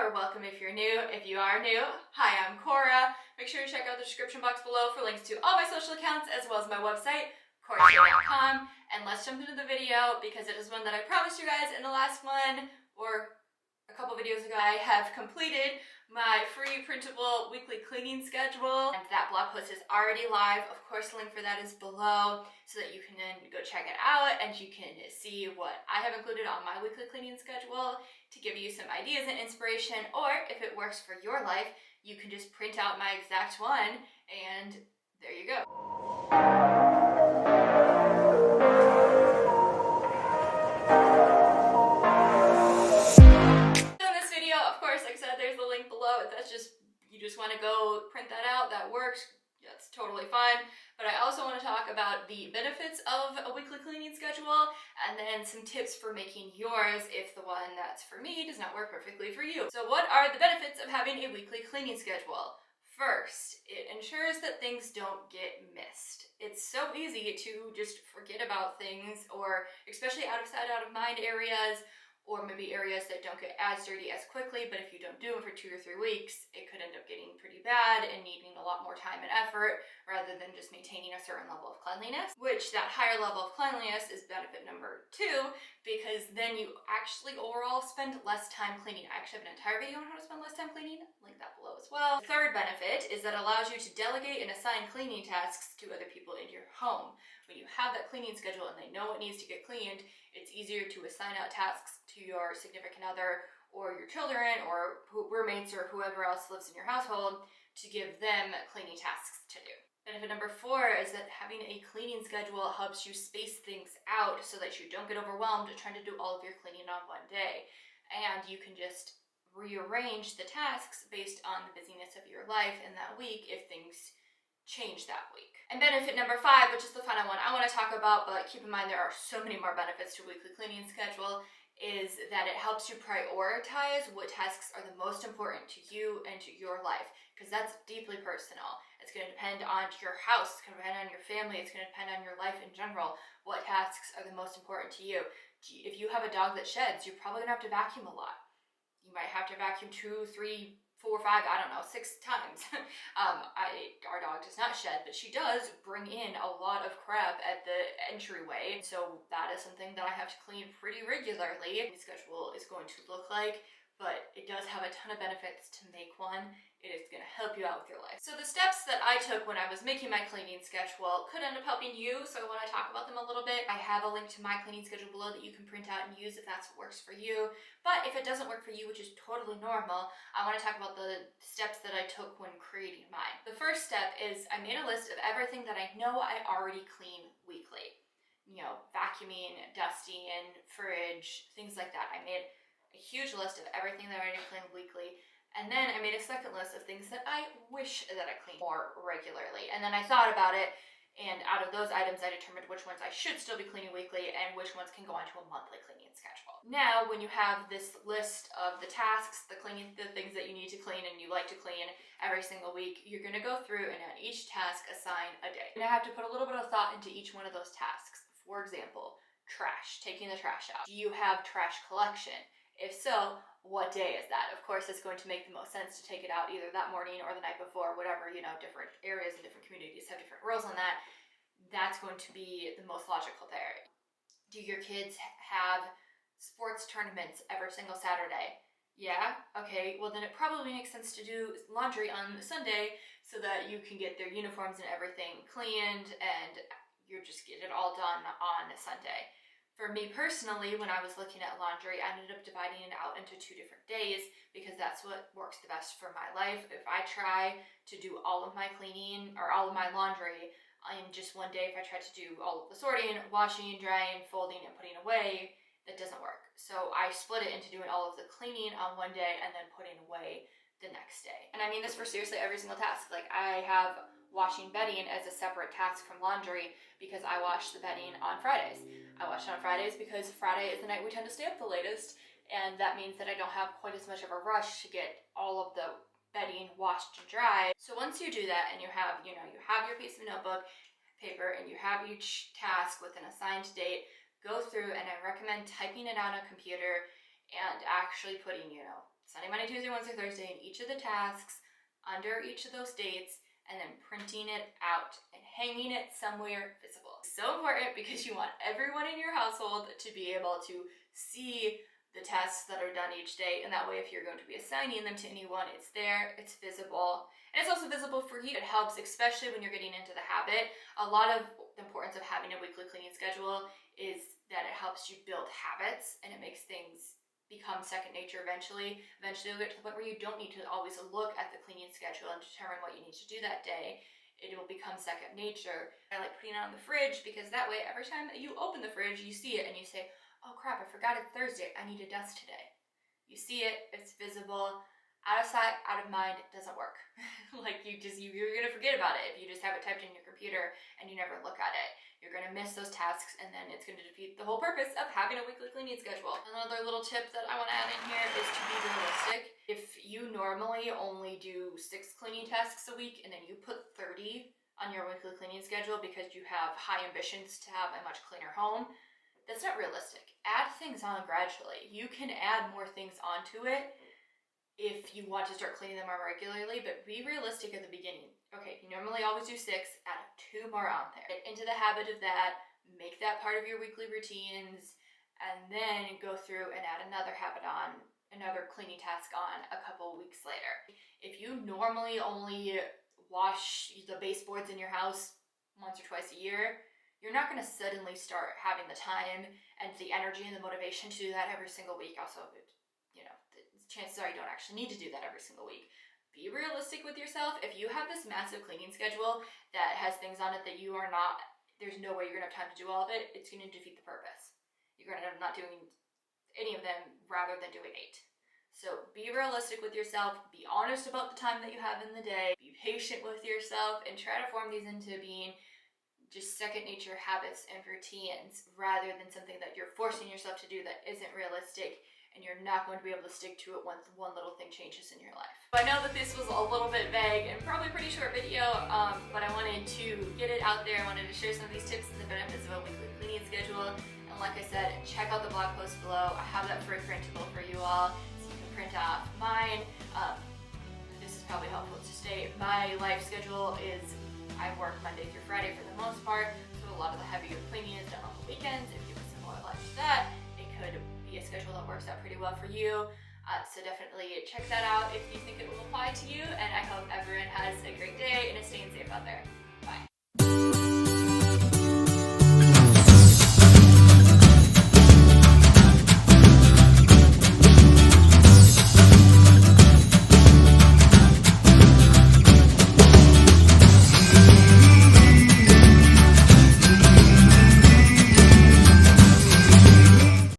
or welcome if you're new. If you are new, hi, I'm Cora. Make sure to check out the description box below for links to all my social accounts as well as my website, CoraShay.com. And let's jump into the video because it is one that I promised you guys in the last one, or a couple videos ago. I have completed my free printable weekly cleaning schedule, and that blog post is already live. Of course, the link for that is below so that you can then go check it out and you can see what I have included on my weekly cleaning schedule to give you some ideas and inspiration, or if it works for your life, you can just print out my exact one and there you go. There's the link below. If that's just, you just want to go print that out, that works, that's totally fine. But I also want to talk about the benefits of a weekly cleaning schedule and then some tips for making yours if the one that's for me does not work perfectly for you. So what are the benefits of having a weekly cleaning schedule? First, it ensures that things don't get missed. It's so easy to just forget about things, or especially out of sight, out of mind areas, or maybe areas that don't get as dirty as quickly, but if you don't do them for 2 or 3 weeks, it could end up getting pretty bad and needing a lot more time and effort rather than just maintaining a certain level of cleanliness, which that higher level of cleanliness is benefit number 2, because then you actually overall spend less time cleaning. I actually have an entire video on how to spend less time cleaning, link that below as well. The third benefit is that it allows you to delegate and assign cleaning tasks to other people in your home. When you have that cleaning schedule and they know what needs to get cleaned, it's easier to assign out tasks to your significant other or your children or roommates or whoever else lives in your household to give them cleaning tasks to do. Benefit number 4 is that having a cleaning schedule helps you space things out so that you don't get overwhelmed trying to do all of your cleaning on one day. And you can just rearrange the tasks based on the busyness of your life in that week if things change that week. And benefit number 5, which is the final one I want to talk about, but keep in mind there are so many more benefits to a weekly cleaning schedule, is that it helps you prioritize what tasks are the most important to you and to your life, because that's deeply personal. It's going to depend on your house, it's going to depend on your family, it's going to depend on your life in general, what tasks are the most important to you. If you have a dog that sheds, you're probably going to have to vacuum a lot. You might have to vacuum 2, 3, 4, 5, I don't know, 6 times. Our dog does not shed, but she does bring in a lot of crap at the entryway. So that is something that I have to clean pretty regularly. The schedule is going to look like, but it does have a ton of benefits to make one. It is going to help you out with your life. So the steps that I took when I was making my cleaning schedule could end up helping you, so I want to talk about them a little bit. I have a link to my cleaning schedule below that you can print out and use if that's what works for you. But if it doesn't work for you, which is totally normal, I want to talk about the steps that I took when creating mine. The first step is I made a list of everything that I know I already clean weekly. You know, vacuuming, dusting, fridge, things like that. I made a huge list of everything that I already clean weekly. And then I made a second list of things that I wish that I cleaned more regularly. And then I thought about it, and out of those items I determined which ones I should still be cleaning weekly and which ones can go onto a monthly cleaning schedule. Now, when you have this list of the tasks, the things that you need to clean and you like to clean every single week, you're going to go through and on each task assign a day. And I have to put a little bit of thought into each one of those tasks. For example, trash, taking the trash out. Do you have trash collection? If so, what day is that? Of course, it's going to make the most sense to take it out either that morning or the night before, whatever, you know, different areas and different communities have different rules on that. That's going to be the most logical there. Do your kids have sports tournaments every single Saturday? Yeah? Okay, well then it probably makes sense to do laundry on Sunday so that you can get their uniforms and everything cleaned and you just get it all done on Sunday. For me personally, when I was looking at laundry, I ended up dividing it out into 2 different days because that's what works the best for my life. If I try to do all of my cleaning or all of my laundry in just one day, if I try to do all of the sorting, washing, drying, folding, and putting away, that doesn't work. So I split it into doing all of the cleaning on one day and then putting away the next day. And I mean this for seriously every single task. Like I have washing bedding as a separate task from laundry because I wash the bedding on Fridays. I wash it on Fridays because Friday is the night we tend to stay up the latest, and that means that I don't have quite as much of a rush to get all of the bedding washed and dry. So once you do that and you have your piece of notebook paper and you have each task with an assigned date, go through and I recommend typing it on a computer and actually putting, Sunday, Monday, Tuesday, Wednesday, Thursday in each of the tasks under each of those dates, and then printing it out and hanging it somewhere visible. It's so important because you want everyone in your household to be able to see the tasks that are done each day, and that way if you're going to be assigning them to anyone, it's there, it's visible, and it's also visible for you. It helps, especially when you're getting into the habit. A lot of the importance of having a weekly cleaning schedule is that it helps you build habits, and it makes things become second nature eventually. Eventually you'll get to the point where you don't need to always look at the cleaning schedule and determine what you need to do that day. It will become second nature. I like putting it on the fridge because that way every time that you open the fridge, you see it and you say, oh crap, I forgot it's Thursday, I need to dust today. You see it, it's visible. Out of sight, out of mind, it doesn't work. Like you're gonna forget about it if you just have it typed in your computer and you never look at it. You're gonna miss those tasks, and then it's gonna defeat the whole purpose of having a weekly cleaning schedule. Another little tip that I wanna add in here is to be realistic. If you normally only do 6 cleaning tasks a week and then you put 30 on your weekly cleaning schedule because you have high ambitions to have a much cleaner home, that's not realistic. Add things on gradually. You can add more things onto it if you want to start cleaning them more regularly, but be realistic at the beginning. Okay, you normally always do 6, add 2 more on there. Get into the habit of that, make that part of your weekly routines, and then go through and add another habit on, another cleaning task on a couple weeks later. If you normally only wash the baseboards in your house once or twice a year, you're not going to suddenly start having the time and the energy and the motivation to do that every single week. Also, the chances are you don't actually need to do that every single week. Be realistic with yourself. If you have this massive cleaning schedule that has things on it that there's no way you're going to have time to do all of it, it's going to defeat the purpose. You're going to end up not doing any of them rather than doing 8. So be realistic with yourself. Be honest about the time that you have in the day. Be patient with yourself and try to form these into being just second nature habits and routines rather than something that you're forcing yourself to do that isn't realistic, and you're not going to be able to stick to it once one little thing changes in your life. I know that this was a little bit vague and probably a pretty short video, but I wanted to get it out there. I wanted to share some of these tips and the benefits of a weekly cleaning schedule. And like I said, check out the blog post below. I have that free printable for you all, so you can print off mine. This is probably helpful to state. My life schedule is I work Monday through Friday for the most part, so a lot of the heavier cleaning is done on the weekends. If you have a similar life to that, it could be a schedule that works out pretty well for you. So definitely check that out if you think it will apply to you, and I hope everyone has a great day and is staying safe out there.